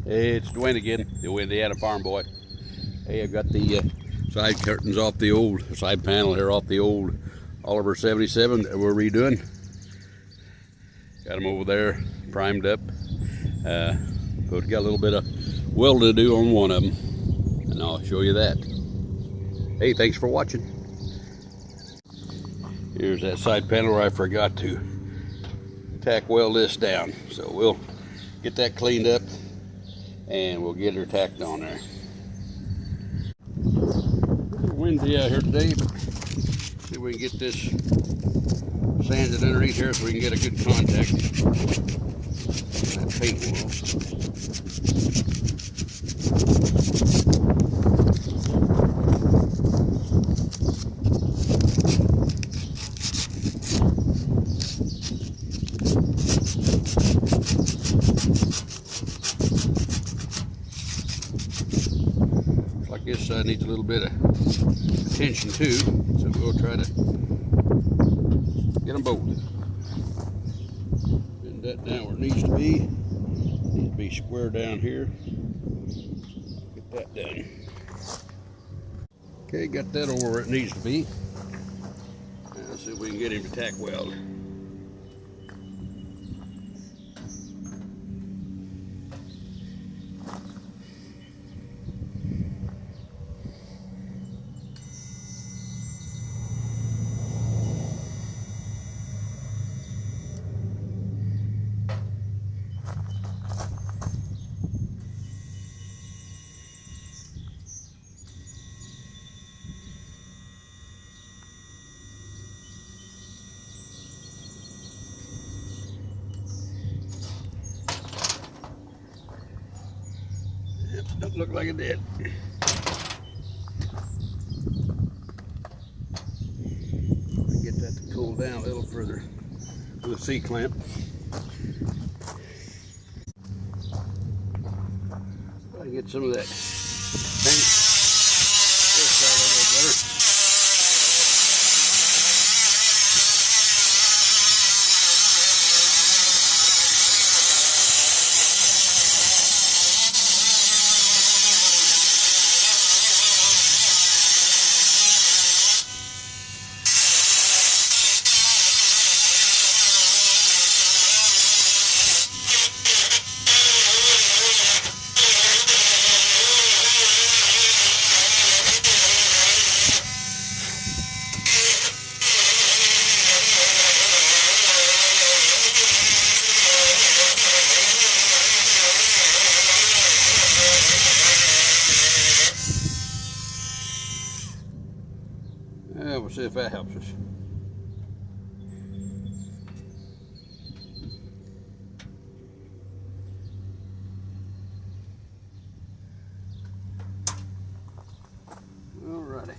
Hey, it's Dwayne again, the Indiana Farm Boy. Hey, I've got the side curtains off the old side panel here off the old Oliver 77 that we're redoing. Got them over there primed up. Got a little bit of weld to do on one of them, and I'll show you that. Hey, thanks for watching. Here's that side panel where I forgot to tack weld this down, so we'll get that cleaned up and we'll get her tacked on there. It's windy out here today, but see if we can get this sanded underneath here so we can get a good contact. That paint wall. This side needs a little bit of attention too, so we'll try to get them both. Bend that down where it needs to be. Needs to be square down here. Get that done. Okay, got that over where it needs to be. Now let's see if we can get him to tack weld. Don't look like it did. Get that to cool down a little further with a C-clamp. I can get some of that paint this side a little better. We'll see if that helps us. Alrighty.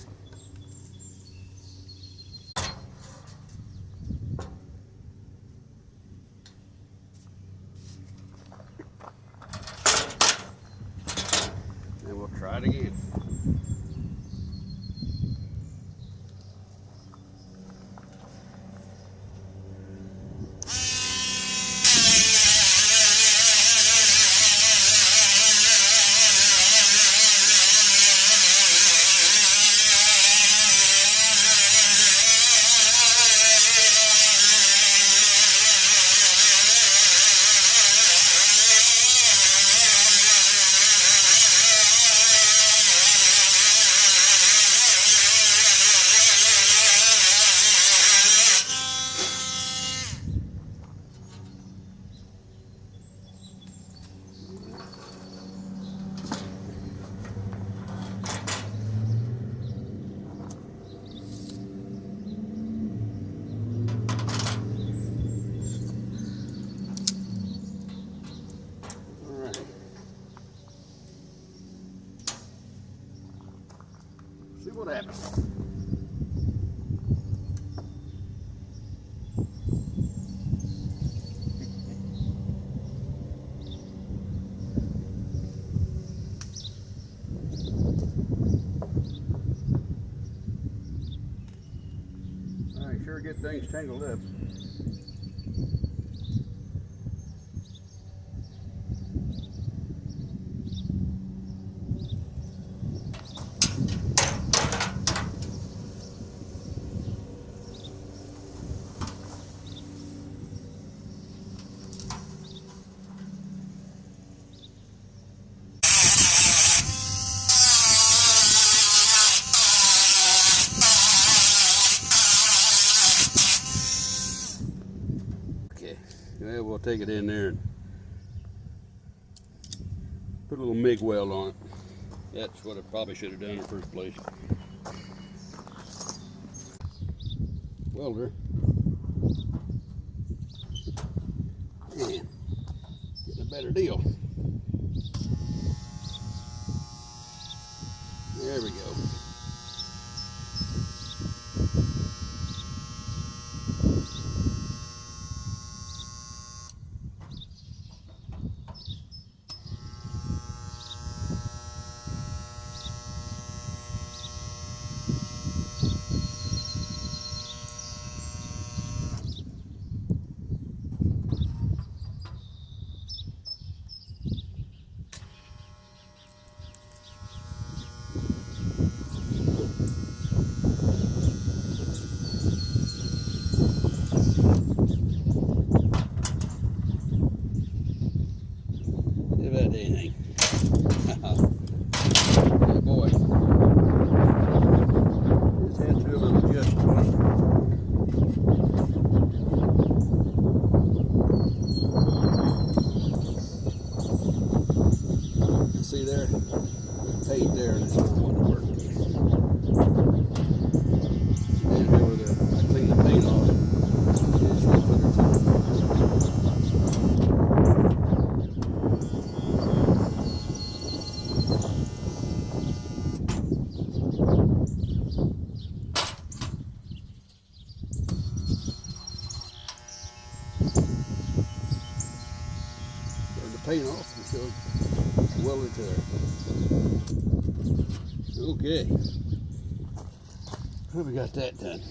And we'll try it again. See what happens. I sure get things tangled up. Yeah, we'll take it in there and put a little MIG weld on it. That's what I probably should have done in the first place. Welder. Man, getting a better deal. There we go. If that anything. Oh boy. Just had to do a little adjustment on it. See there? There's paint there and it's not wanting to work. And there with I cleaned the paint off. Just put it paint off and so weld it there. Okay, well, we got that done.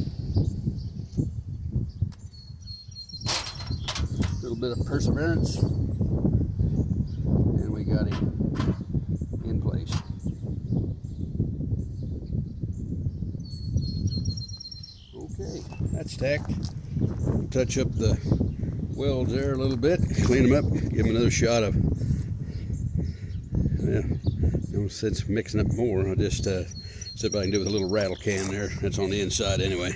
A little bit of perseverance, and we got him in place. Okay, that's tacked. Touch up the welds there a little bit, clean them up, give them another shot of, since mixing up more, I'll just see if I can do with a little rattle can there. That's on the inside anyway.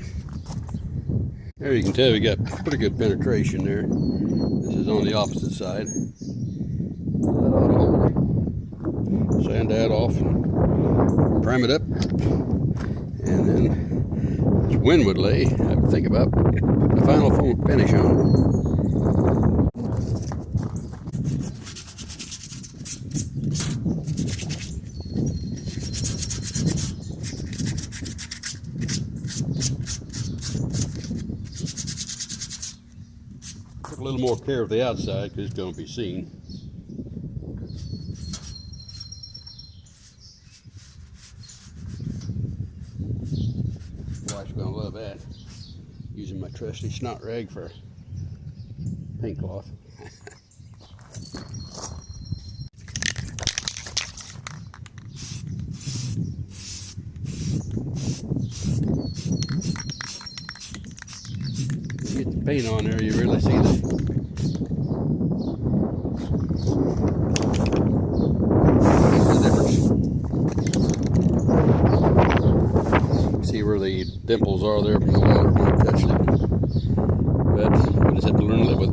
There you can tell we got pretty good penetration there. This is on the opposite side. So that ought to hold. Sand that off and prime it up, and then as wind would lay, I would think about putting the final finish on it. A little more care of the outside because it's going to be seen. Wife's going to love that. Using my trusty snot rag for paint cloth. Get the paint on there, you really see the see where the dimples are there from the welder when I touched it. But I just had to learn to live with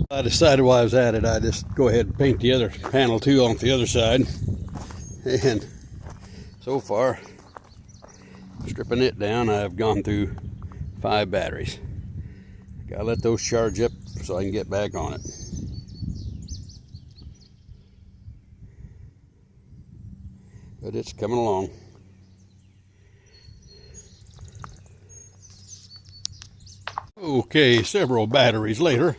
it. I decided while I was at it, I just go ahead and paint the other panel too on the other side. And so far, stripping it down, I've gone through 5 batteries. Gotta let those charge up so I can get back on it. But it's coming along. Okay, several batteries later,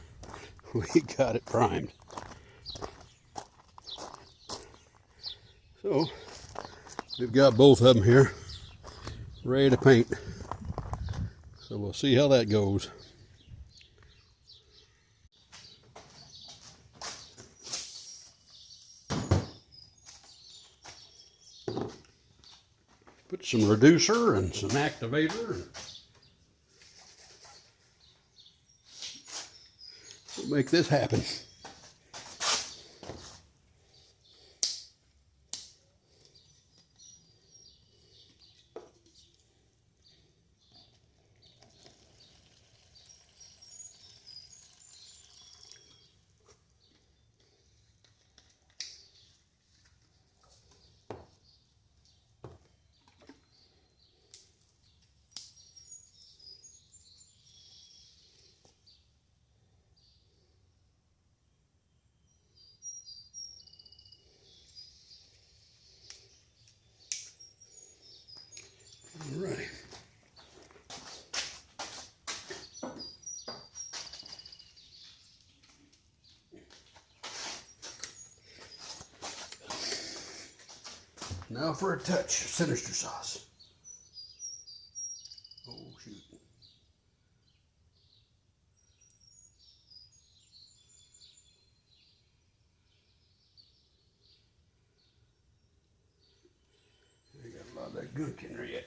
we got it primed. So, we've got both of them here, ready to paint. So we'll see how that goes. Put some reducer and some activator. We'll make this happen. Now for a touch of sinister sauce. Oh shoot. I got a lot of that gunk in there yet.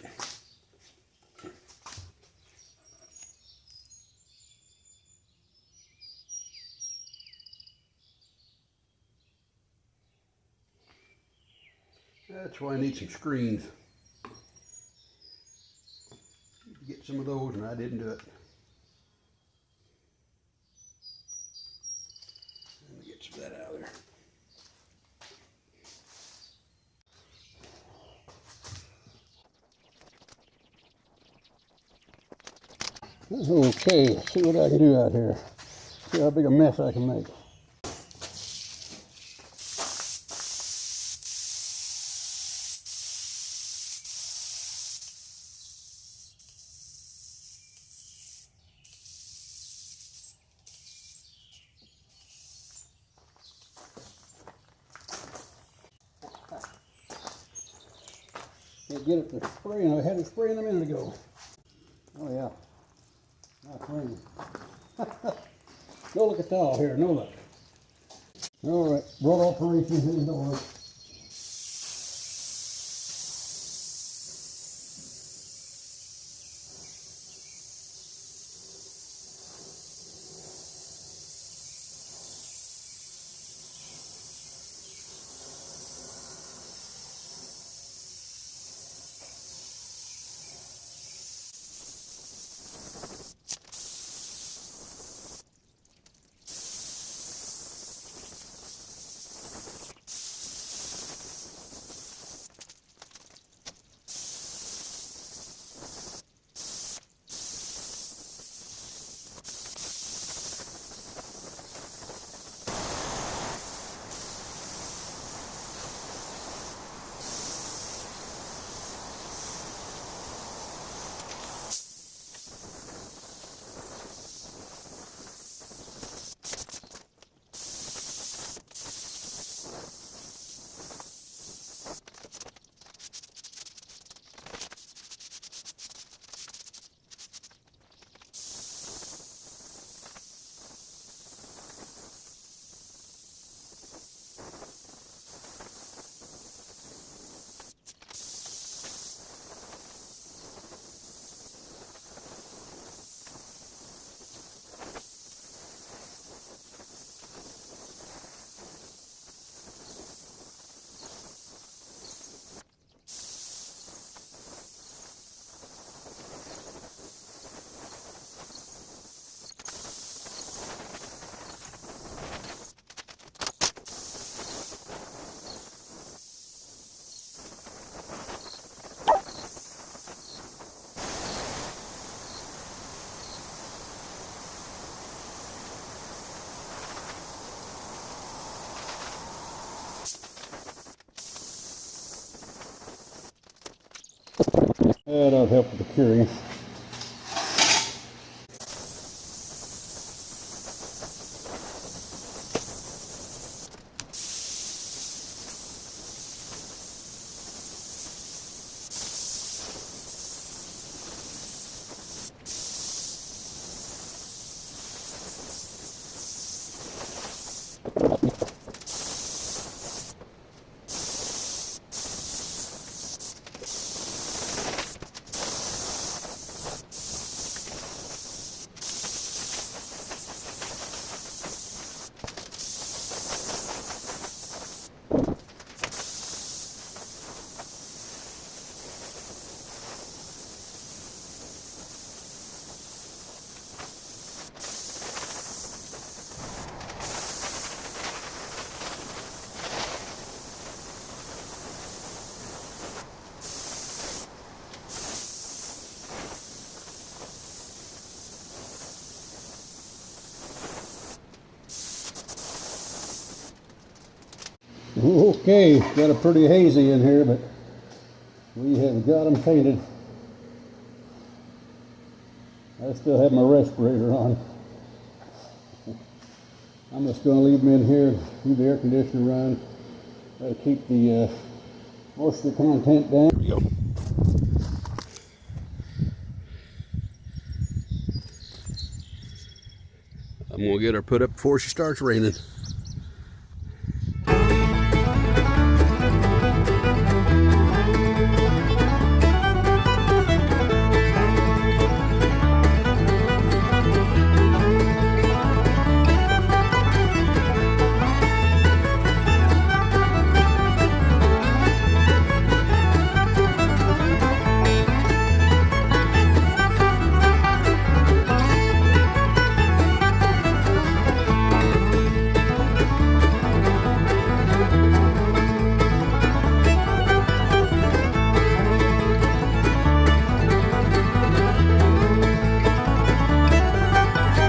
That's why I need some screens. Get some of those, and I didn't do it. Let me get some of that out of there. Okay, let's see what I can do out here. See how big a mess I can make. Can't get it to spray, and I had it spraying a minute ago. Oh yeah, not raining. No look at all here, no look. All right, brought operations indoors. That'll help with the curing. Okay, got a pretty hazy in here, but we have got them painted. I still have my respirator on. I'm just going to leave them in here, leave the air conditioner run, keep the moisture content down. There we go. I'm gonna get her put up before she starts raining.